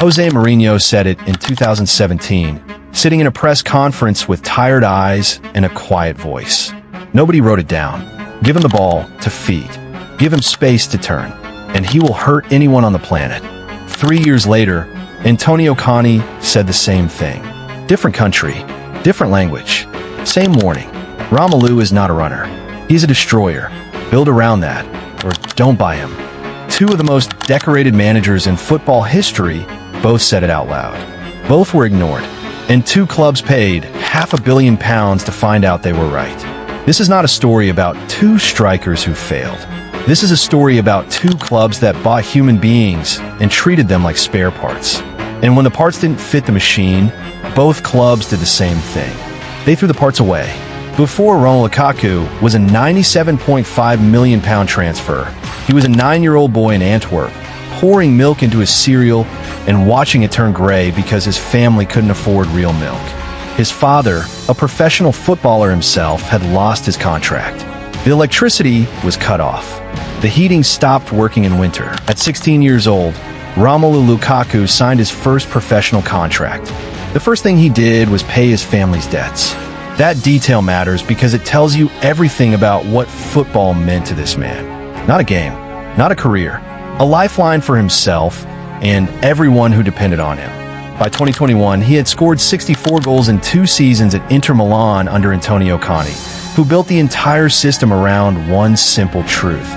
Jose Mourinho said it in 2017, sitting in a press conference with tired eyes and a quiet voice. Nobody wrote it down. Give him the ball to feed. Give him space to turn, and he will hurt anyone on the planet. 3 years later, Antonio Conte said the same thing. Different country, different language, same warning. Romelu is not a runner. He's a destroyer. Build around that, or don't buy him. Two of the most decorated managers in football history both said it out loud. Both were ignored, and two clubs paid £500 million to find out they were right. This is not a story about two strikers who failed. This is a story about two clubs that bought human beings and treated them like spare parts. And when the parts didn't fit the machine, both clubs did the same thing. They threw the parts away. Before, Romelu Lukaku was a £97.5 million transfer. He was a 9-year-old boy in Antwerp, pouring milk into his cereal and watching it turn gray because his family couldn't afford real milk. His father, a professional footballer himself, had lost his contract. The electricity was cut off. The heating stopped working in winter. At 16 years old, Romelu Lukaku signed his first professional contract. The first thing he did was pay his family's debts. That detail matters because it tells you everything about what football meant to this man. Not a game, not a career, a lifeline for himself and everyone who depended on him. By 2021, he had scored 64 goals in 2 seasons at Inter Milan under Antonio Conte, who built the entire system around one simple truth.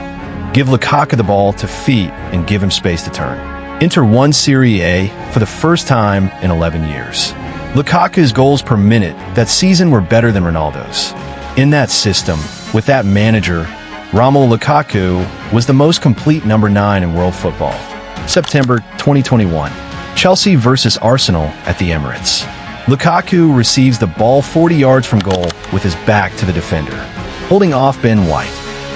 Give Lukaku the ball to feet and give him space to turn. Inter won Serie A for the first time in 11 years. Lukaku's goals per minute that season were better than Ronaldo's. In that system, with that manager, Romelu Lukaku was the most complete number 9 in world football. September 2021, Chelsea versus Arsenal at the Emirates. Lukaku receives the ball 40 yards from goal with his back to the defender, holding off Ben White,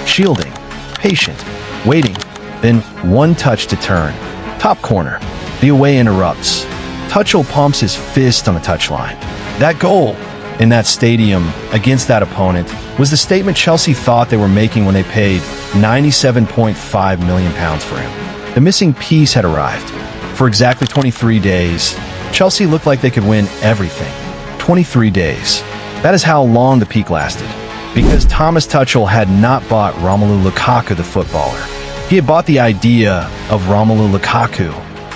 shielding, patient, waiting, then one touch to turn. Top corner. The away interrupts. Tuchel pumps his fist on the touchline. That goal in that stadium against that opponent was the statement Chelsea thought they were making when they paid £97.5 million for him. The missing piece had arrived. For exactly 23 days, Chelsea looked like they could win everything. 23 days. That is how long the peak lasted. Because Thomas Tuchel had not bought Romelu Lukaku the footballer. He had bought the idea of Romelu Lukaku.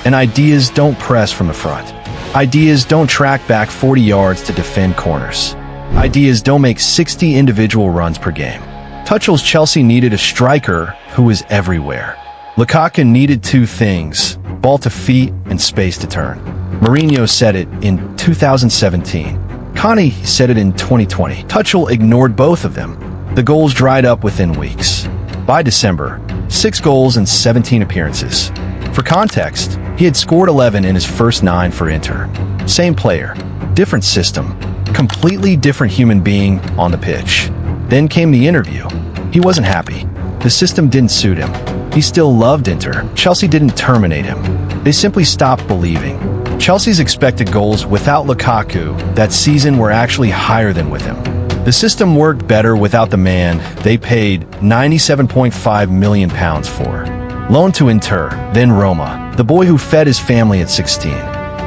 And ideas don't press from the front. Ideas don't track back 40 yards to defend corners. Ideas don't make 60 individual runs per game. Tuchel's Chelsea needed a striker who was everywhere. Lukaku needed 2 things, ball to feet and space to turn. Mourinho said it in 2017. Conte said it in 2020. Tuchel ignored both of them. The goals dried up within weeks. By December, 6 goals and 17 appearances. For context, he had scored 11 in his first 9 for Inter. Same player, different system, completely different human being on the pitch. Then came the interview. He wasn't happy. The system didn't suit him. He still loved Inter. Chelsea didn't terminate him. They simply stopped believing. Chelsea's expected goals without Lukaku that season were actually higher than with him. The system worked better without the man they paid £97.5 million for. Loaned to Inter, then Roma, the boy who fed his family at 16.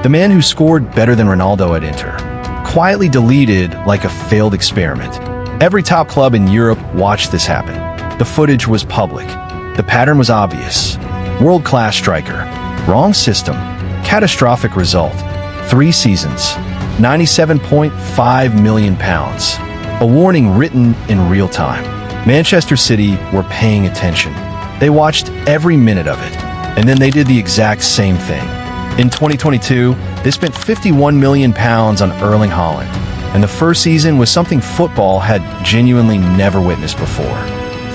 The man who scored better than Ronaldo at Inter. Quietly deleted like a failed experiment. Every top club in Europe watched this happen. The footage was public. The pattern was obvious. World-class striker. Wrong system. Catastrophic result. 3 seasons. £97.5 million. A warning written in real time. Manchester City were paying attention. They watched every minute of it, and then they did the exact same thing. In 2022, they spent £51 million on Erling Haaland, and the first season was something football had genuinely never witnessed before.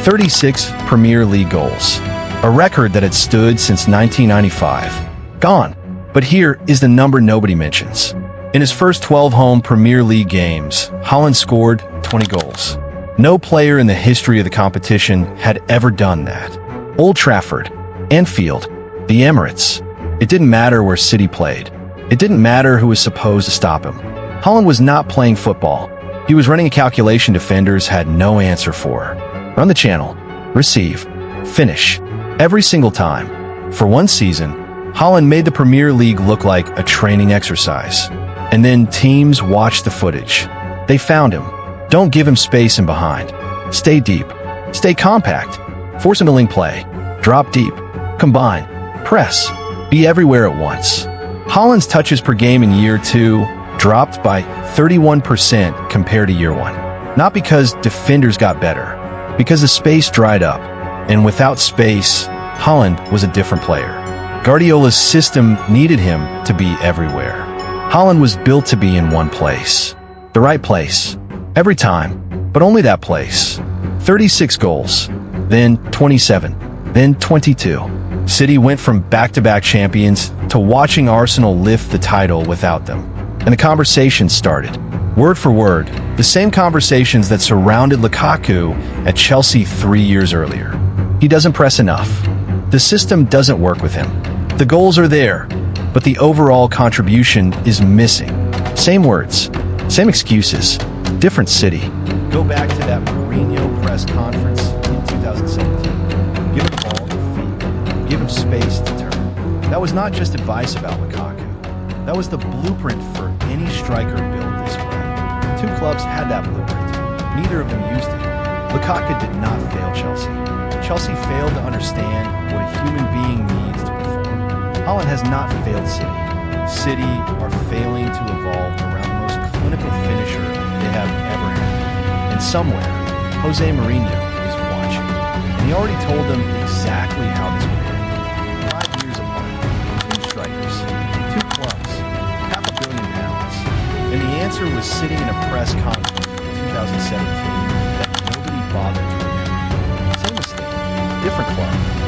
36 Premier League goals, a record that had stood since 1995. Gone. But here is the number nobody mentions. In his first 12 home Premier League games, Haaland scored 20 goals. No player in the history of the competition had ever done that. Old Trafford, Anfield, the Emirates. It didn't matter where City played. It didn't matter who was supposed to stop him. Haaland was not playing football. He was running a calculation defenders had no answer for. Run the channel. Receive. Finish. Every single time. For one season, Haaland made the Premier League look like a training exercise. And then teams watched the footage. They found him. Don't give him space in behind. Stay deep. Stay compact. Force him to link play. Drop deep. Combine. Press. Be everywhere at once. Haaland's touches per game in year 2 dropped by 31% compared to year 1. Not because defenders got better, because the space dried up. And without space, Haaland was a different player. Guardiola's system needed him to be everywhere. Haaland was built to be in one place. The right place. Every time, but only that place. 36 goals, then 27, then 22. City went from back-to-back champions to watching Arsenal lift the title without them. And the conversation started. Word for word, the same conversations that surrounded Lukaku at Chelsea 3 years earlier. He doesn't press enough. The system doesn't work with him. The goals are there, but the overall contribution is missing. Same words, same excuses, different city. Go back to that Mourinho press conference in 2017. Give him the ball to feed. Give him space to turn. That was not just advice about Lukaku. That was the blueprint for any striker built this way. 2 clubs had that blueprint. Neither of them used it. Lukaku did not fail Chelsea. Chelsea failed to understand what a human being needs to perform. Haaland has not failed City. City are failing to evolve around the most clinical finisher they have ever had. And somewhere, Jose Mourinho is watching. And he already told them exactly how this would end. 5 years apart, 2 strikers, 2 clubs, £500 million. And the answer was sitting in a press conference in 2017 that nobody bothered to remember. Same mistake, different club.